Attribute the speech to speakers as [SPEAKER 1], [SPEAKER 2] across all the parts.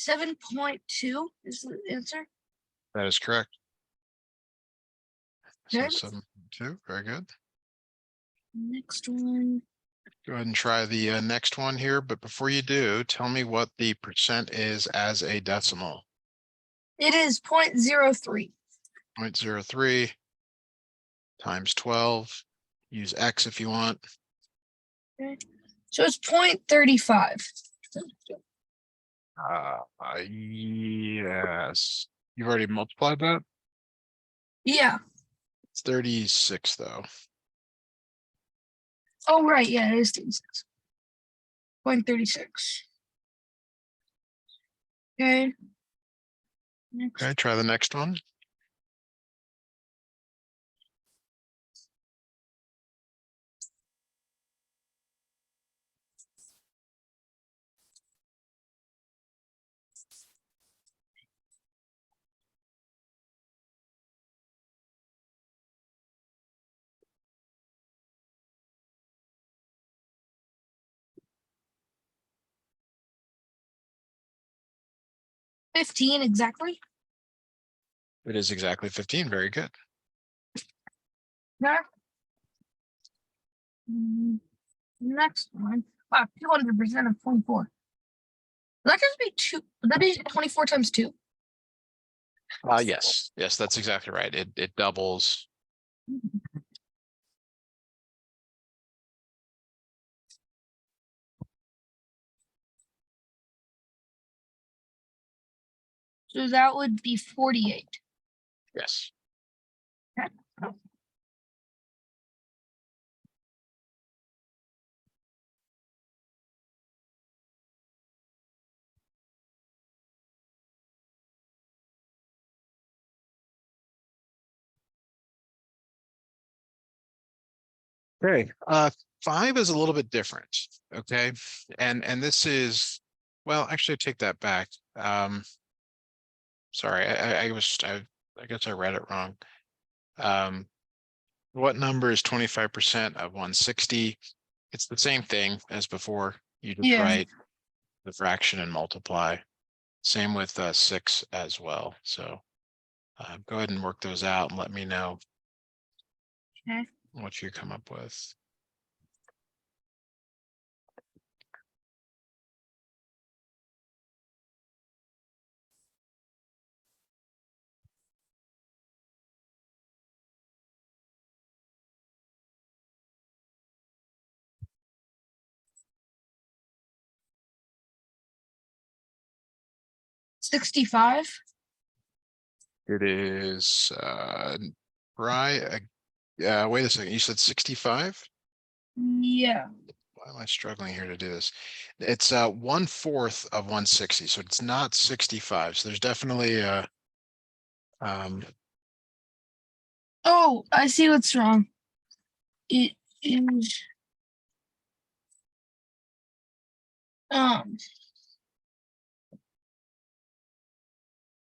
[SPEAKER 1] 7.2 is the answer.
[SPEAKER 2] That is correct.
[SPEAKER 1] Okay.
[SPEAKER 2] So 7.2, very good.
[SPEAKER 1] Next one.
[SPEAKER 2] Go ahead and try the next one here, but before you do, tell me what the percent is as a decimal.
[SPEAKER 1] It is 0.03.
[SPEAKER 2] 0.03 times 12. Use X if you want.
[SPEAKER 1] Okay. So it's 0.35.
[SPEAKER 2] Yes. You've already multiplied that?
[SPEAKER 1] Yeah.
[SPEAKER 2] It's 36 though.
[SPEAKER 1] Oh, right. Yeah, it is 36. 0.36. Okay. Next.
[SPEAKER 2] Okay, try the next one.
[SPEAKER 1] $15 exactly.
[SPEAKER 2] It is exactly 15. Very good.
[SPEAKER 1] Yeah. Next one. Wow, 200% of 24. Would that just be two? Would that be 24 times 2?
[SPEAKER 2] Yes. Yes, that's exactly right. It doubles.
[SPEAKER 1] So that would be 48.
[SPEAKER 2] Yes.
[SPEAKER 1] Okay.
[SPEAKER 2] Okay. 5 is a little bit different. Okay. And this is, well, actually take that back. Sorry, I guess I read it wrong. What number is 25% of 160? It's the same thing as before. You just write the fraction and multiply. Same with 6 as well. So go ahead and work those out and let me know what you come up with.
[SPEAKER 1] $65.
[SPEAKER 2] It is wait a second. You said 65?
[SPEAKER 1] Yeah.
[SPEAKER 2] Why am I struggling here to do this? It's 1/4 of 160, so it's not 65. So there's definitely
[SPEAKER 1] Oh, I see what's wrong. It is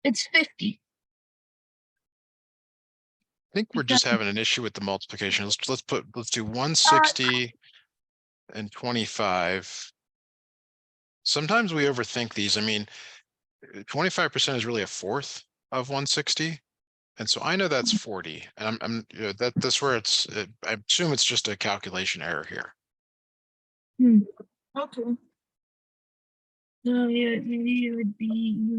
[SPEAKER 1] it's 50.
[SPEAKER 2] I think we're just having an issue with the multiplication. Let's do 160 and 25. Sometimes we overthink these. I mean, 25% is really 1/4 of 160. And so I know that's 40. And I'm that's where I assume it's just a calculation error here.
[SPEAKER 1] Okay. So yeah, maybe it would be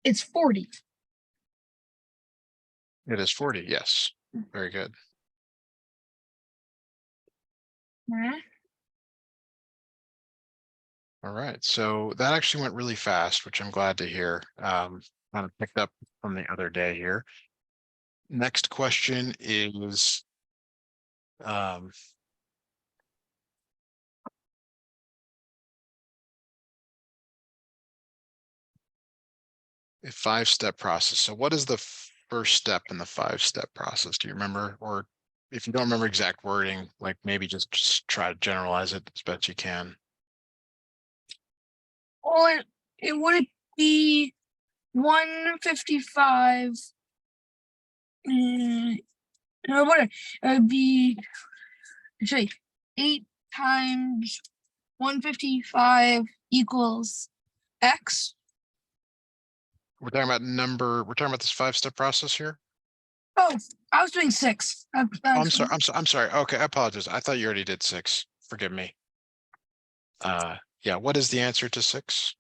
[SPEAKER 1] it's 40.
[SPEAKER 2] It is 40. Yes. Very good. All right. So that actually went really fast, which I'm glad to hear. Kind of picked up from the other day here. Next question is a 5-step process. So what is the first step in the 5-step process? Do you remember? Or if you don't remember exact wording, like maybe just try to generalize it as best you can.
[SPEAKER 1] Or it would be 155. No, what it would be, actually 8 times 155 equals X.
[SPEAKER 2] We're talking about this 5-step process here.
[SPEAKER 1] Oh, I was doing 6.
[SPEAKER 2] Oh, I'm sorry. I'm sorry. Okay, I apologize. I thought you already did 6. Forgive me. Yeah. What is the answer to 6?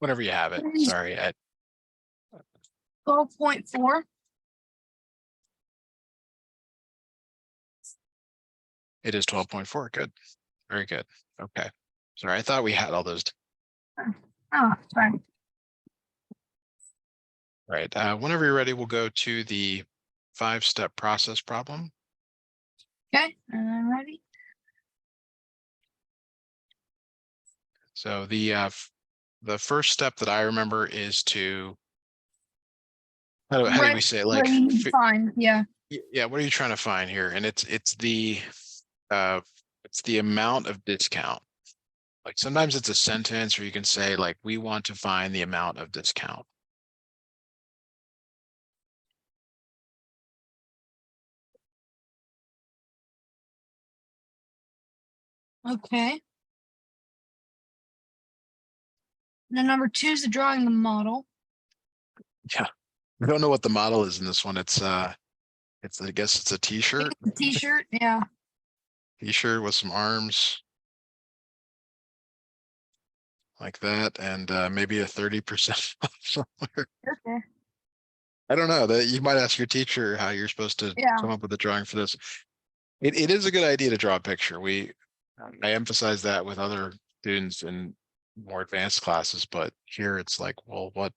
[SPEAKER 2] Whenever you have it. Sorry.
[SPEAKER 1] 12.4.
[SPEAKER 2] It is 12.4. Good. Very good. Okay. Sorry. I thought we had all those.
[SPEAKER 1] Oh, sorry.
[SPEAKER 2] Right. Whenever you're ready, we'll go to the 5-step process problem.
[SPEAKER 1] Okay, and I'm ready.
[SPEAKER 2] So the first step that I remember is to how do we say it?
[SPEAKER 1] What
[SPEAKER 2] Like,
[SPEAKER 1] you need to find, yeah.
[SPEAKER 2] yeah, what are you trying to find here? And it's the amount of discount. Like sometimes it's a sentence, or you can say like, we want to find the amount of discount.
[SPEAKER 1] Okay. Then number 2 is the drawing the model.
[SPEAKER 2] Yeah. I don't know what the model is in this one. It's I guess it's a t-shirt.
[SPEAKER 1] The t-shirt, yeah.
[SPEAKER 2] T-shirt with some arms. Like that, and maybe a 30% off somewhere.
[SPEAKER 1] Okay.
[SPEAKER 2] I don't know, that you might ask your teacher how you're supposed to
[SPEAKER 1] Yeah.
[SPEAKER 2] come up with a drawing for this. It is a good idea to draw a picture. I emphasize that with other students in more advanced classes, but here it's like, well, what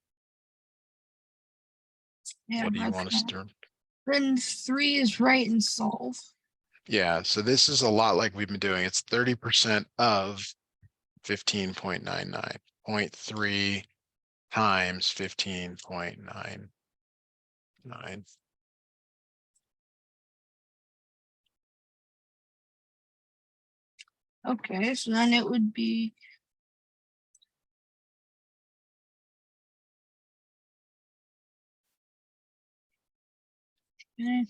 [SPEAKER 1] Yeah.
[SPEAKER 2] do you want us
[SPEAKER 1] Okay.
[SPEAKER 2] to do?
[SPEAKER 1] Then 3 is write and solve.
[SPEAKER 2] Yeah, so this is a lot like we've been doing. It's 30% of 15.99, 0.3 times 15.99.
[SPEAKER 1] Okay, so then it would be okay.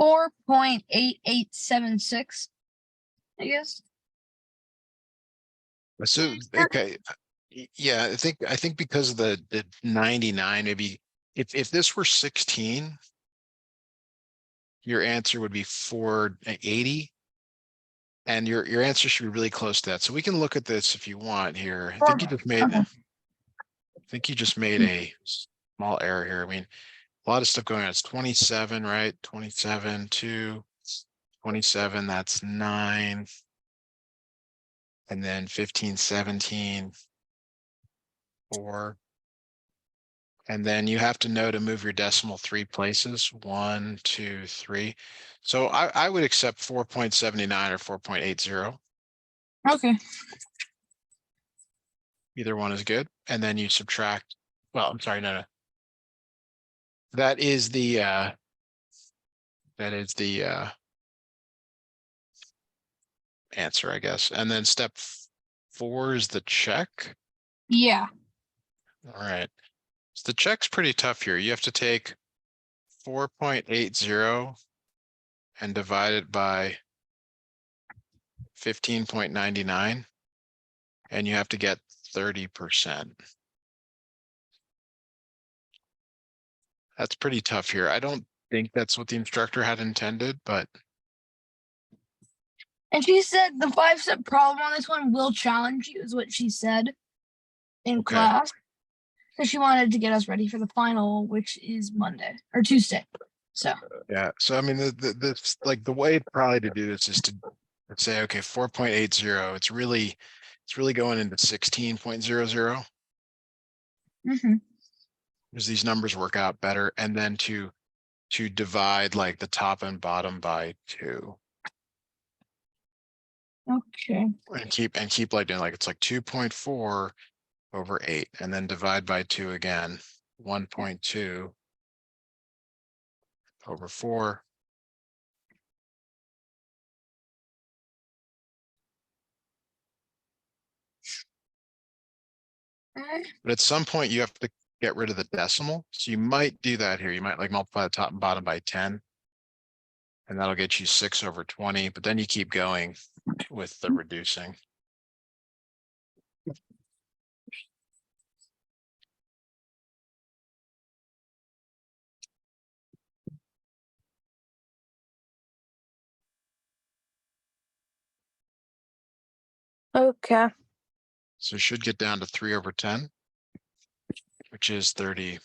[SPEAKER 1] 4.8876, I guess.
[SPEAKER 2] So, okay. Yeah, I think because of the 99, maybe if this were 16, your answer would be 480. And your answer should be really close to that. So we can look at this if you want here. I think you just made a small error here. I mean, a lot of stuff going on. It's 27, right? 27, 2, 27, that's 9. And then 15, 17, 4. And then you have to know to move your decimal 3 places, 1, 2, 3. So I would accept 4.79 or 4.80.
[SPEAKER 1] Okay.
[SPEAKER 2] Either one is good. And then you subtract. Well, I'm sorry, no. That is the answer, I guess. And then step 4 is the check.
[SPEAKER 1] Yeah.
[SPEAKER 2] All right. So the check's pretty tough here. You have to take 4.80 and divide it by 15.99, and you have to get 30%. That's pretty tough here. I don't think that's what the instructor had intended, but
[SPEAKER 1] And she said the 5-step problem on this one will challenge you, is what she said. in
[SPEAKER 2] Okay.
[SPEAKER 1] class. So she wanted to get us ready for the final, which is Monday or Tuesday. So
[SPEAKER 2] Yeah, so I mean, like the way probably to do this is to say, okay, 4.80, it's really going into 16.00.
[SPEAKER 1] mhm.
[SPEAKER 2] Because these numbers work out better, and then to divide like the top and bottom by 2.
[SPEAKER 1] Okay.
[SPEAKER 2] And keep like doing like it's like 2.4 over 8, and then divide by 2 again. 1.2 over 4. But at some point you have to get rid of the decimal. So you might do that here. You might like multiply the top and bottom by 10. And that'll get you 6 over 20. But then you keep going with the reducing.
[SPEAKER 1] Okay.
[SPEAKER 2] So it should get down to 3 over 10, which is 30%.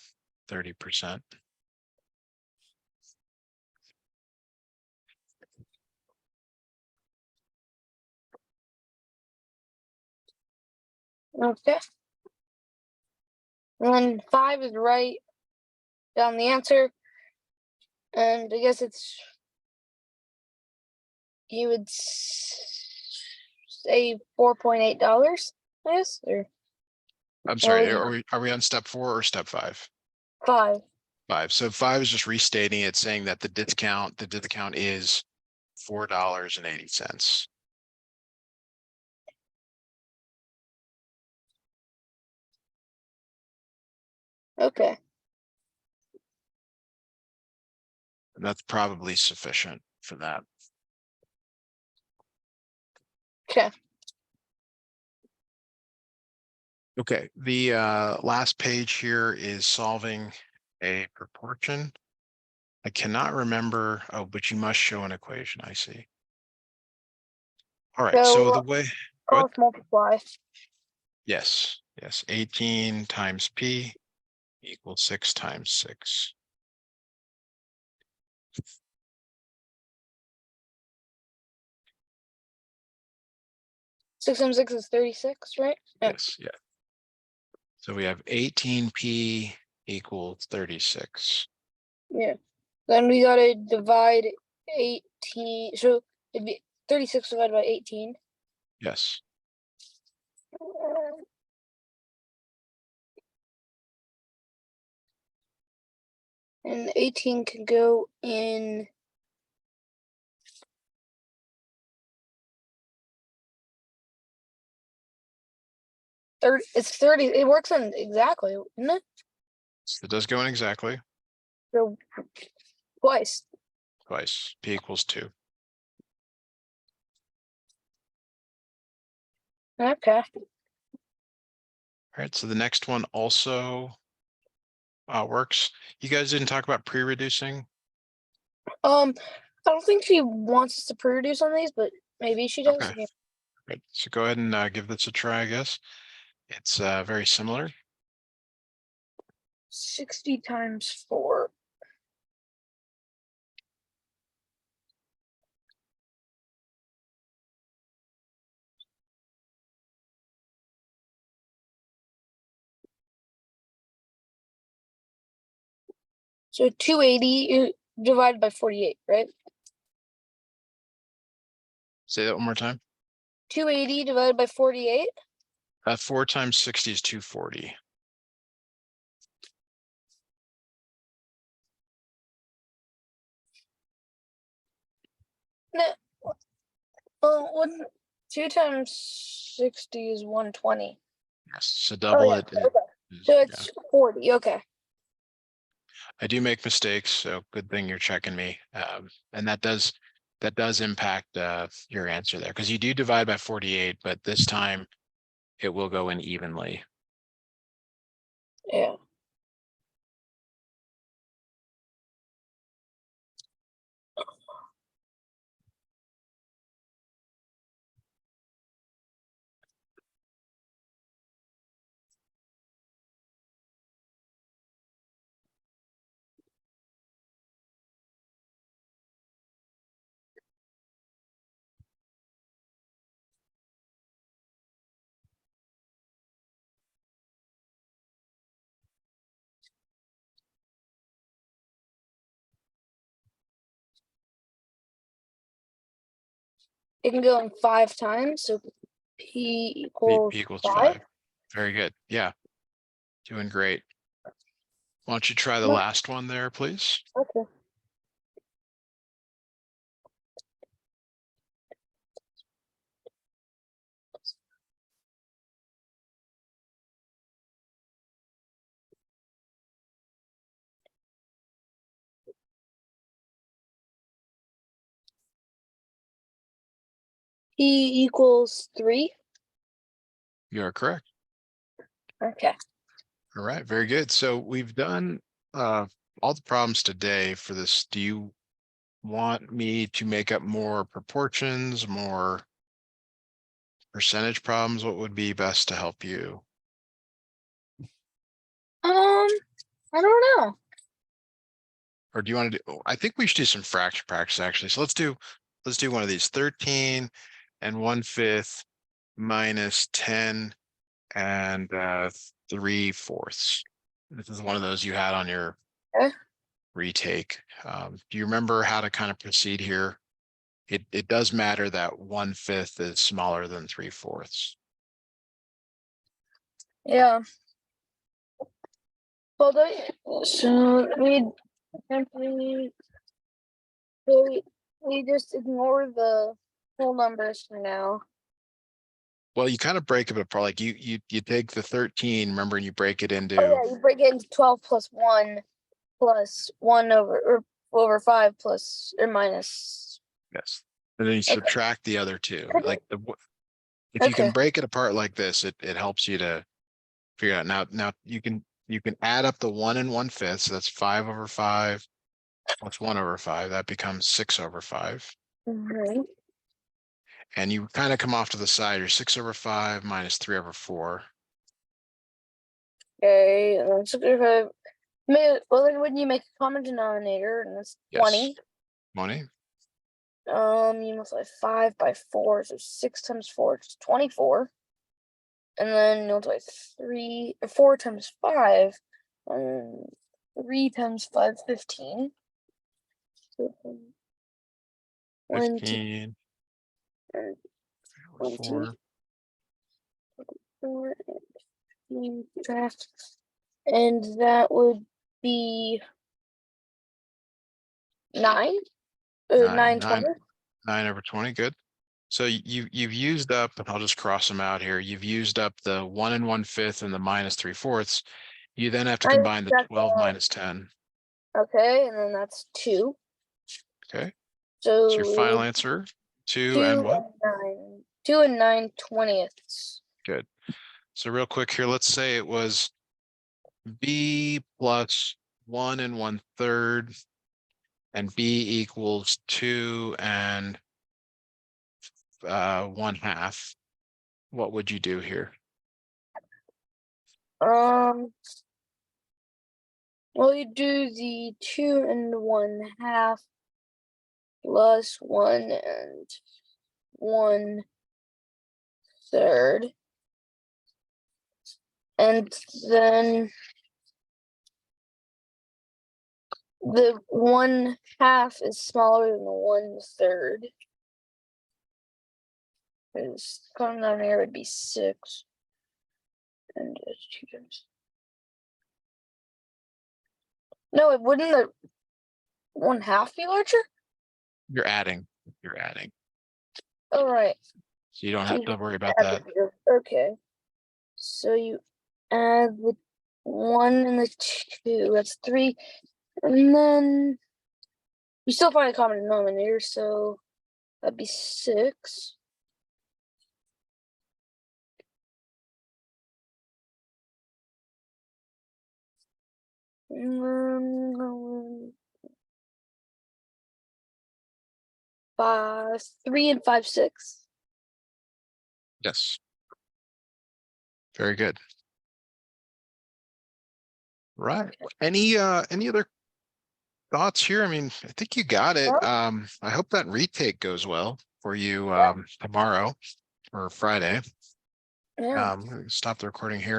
[SPEAKER 1] Okay. And then 5 is right down the answer. And I guess it's, you would say $4.8, I guess, or
[SPEAKER 2] I'm sorry,
[SPEAKER 1] would
[SPEAKER 2] are we on step 4 or step 5?
[SPEAKER 1] 5.
[SPEAKER 2] 5. So 5 is just restating it, saying that the discount is $4.80.
[SPEAKER 1] Okay.
[SPEAKER 2] And that's probably sufficient for that.
[SPEAKER 1] Okay.
[SPEAKER 2] Okay, the last page here is solving a proportion. I cannot remember. Oh, but you must show an equation. I see. All right, so the way, go ahead.
[SPEAKER 1] Cross multiply.
[SPEAKER 2] Yes, 18 times P equals 6 times 6.
[SPEAKER 1] Six times 6 is 36, right? Yeah.
[SPEAKER 2] Yes, yeah. So we have 18P equals 36.
[SPEAKER 1] Yeah. Then we gotta divide 18. So it'd be 36 divided by 18.
[SPEAKER 2] Yes.
[SPEAKER 1] And 18 can go in 30. It's 30. It works in exactly, isn't it?
[SPEAKER 2] So it does go in exactly
[SPEAKER 1] So twice.
[SPEAKER 2] twice. P equals 2.
[SPEAKER 1] Okay.
[SPEAKER 2] All right, so the next one also works. You guys didn't talk about pre-reducing?
[SPEAKER 1] I don't think she wants us to pre-reduce on these, but maybe she does.
[SPEAKER 2] Okay. Right. So go ahead and give this a try, I guess. It's very similar.
[SPEAKER 1] 60 times 4. So 280 divided by 48, right?
[SPEAKER 2] Say that one more time.
[SPEAKER 1] 280 divided by 48.
[SPEAKER 2] 4 times 60 is 240.
[SPEAKER 1] No, one, 2 times 60 is 120.
[SPEAKER 2] Yes. So
[SPEAKER 1] Oh
[SPEAKER 2] double
[SPEAKER 1] yeah.
[SPEAKER 2] it.
[SPEAKER 1] Okay.
[SPEAKER 2] Is-
[SPEAKER 1] So
[SPEAKER 2] yeah.
[SPEAKER 1] it's 40. Okay.
[SPEAKER 2] I do make mistakes, so good thing you're checking me. And that does impact your answer there, because you do divide by 48, but this time it will go in evenly.
[SPEAKER 1] Yeah. it can go in 5 times, so P
[SPEAKER 2] P
[SPEAKER 1] equals
[SPEAKER 2] equals
[SPEAKER 1] 5.
[SPEAKER 2] 5. Very good. Yeah. Doing great. Why don't you try the
[SPEAKER 1] No.
[SPEAKER 2] last one there, please?
[SPEAKER 1] Okay. P equals 3.
[SPEAKER 2] You are correct.
[SPEAKER 1] Okay.
[SPEAKER 2] All right, very good. So we've done all the problems today for this. Do you want me to make up more proportions, more percentage problems? What would be best to help you?
[SPEAKER 1] I don't know.
[SPEAKER 2] Or do you want to do, I think we should do some fraction practice actually. So let's do one of these 13 and 1/5 minus 10 and 3/4. This is one of those you had on your
[SPEAKER 1] Okay.
[SPEAKER 2] retake. Do you remember how to kind of proceed here? It does matter that 1/5 is smaller than 3/4.
[SPEAKER 1] Yeah. Well, so we simply we just ignore the whole numbers for now.
[SPEAKER 2] Well, you kind of break it apart. Like you take the 13, remember, and you break it into,
[SPEAKER 1] Oh yeah, you break it into 12 plus 1 plus 1 over 5 plus or minus.
[SPEAKER 2] yes, and then you
[SPEAKER 1] Okay.
[SPEAKER 2] subtract the other two. Like if you can
[SPEAKER 1] Okay.
[SPEAKER 2] break it apart like this, it helps you to figure out. Now you can add up the 1 and 1/5. So that's 5/5 plus 1/5. That becomes 6/5.
[SPEAKER 1] Mhm.
[SPEAKER 2] And you kind of come off to the side. You're 6/5 minus 3/4.
[SPEAKER 1] Okay, and then 65. Well, then wouldn't you make a common denominator, and that's
[SPEAKER 2] Yes.
[SPEAKER 1] 20?
[SPEAKER 2] 20.
[SPEAKER 1] You multiply 5 by 4, so 6 times 4 is 24. And then you multiply 4 times 5, 3 times 5, 15. So, 1, 2,
[SPEAKER 2] 15
[SPEAKER 1] and 1, 2,
[SPEAKER 2] 4.
[SPEAKER 1] 4, and draft. And that would be 9? 9, 20?
[SPEAKER 2] 9/20. Good. So you've used up, I'll just cross them out here. You've used up the 1 and 1/5 and the minus 3/4. You then have to
[SPEAKER 1] I
[SPEAKER 2] combine the
[SPEAKER 1] subtract
[SPEAKER 2] 12
[SPEAKER 1] that.
[SPEAKER 2] minus 10.
[SPEAKER 1] Okay, and then that's 2.
[SPEAKER 2] Okay.
[SPEAKER 1] So
[SPEAKER 2] So your
[SPEAKER 1] it
[SPEAKER 2] final
[SPEAKER 1] would
[SPEAKER 2] answer, 2 and
[SPEAKER 1] 2
[SPEAKER 2] what?
[SPEAKER 1] and 9. 2 and 9/20ths.
[SPEAKER 2] Good. So real quick here, let's say it was B plus 1 and 1/3 and B equals 2 and 1/2. What would you do here?
[SPEAKER 1] Well, you do the 2 and 1/2 plus 1 and 1/3, and then the 1/2 is smaller than the 1/3. Because common denominator would be 6, and it's 2 times. No, it wouldn't. The 1/2 be larger?
[SPEAKER 2] You're adding. You're adding.
[SPEAKER 1] Oh, right.
[SPEAKER 2] So you don't have to worry about
[SPEAKER 1] Add
[SPEAKER 2] that.
[SPEAKER 1] okay. So you add the 1 and the 2. That's 3. And then you still find a common denominator, so that'd be 6. And then 3 and 5, 6.
[SPEAKER 2] Yes. Very good. Right. Any other thoughts here? I mean, I think you got it.
[SPEAKER 1] Well,
[SPEAKER 2] I hope that retake goes well for you
[SPEAKER 1] yeah.
[SPEAKER 2] tomorrow or Friday.
[SPEAKER 1] Yeah.
[SPEAKER 2] Stop the recording here.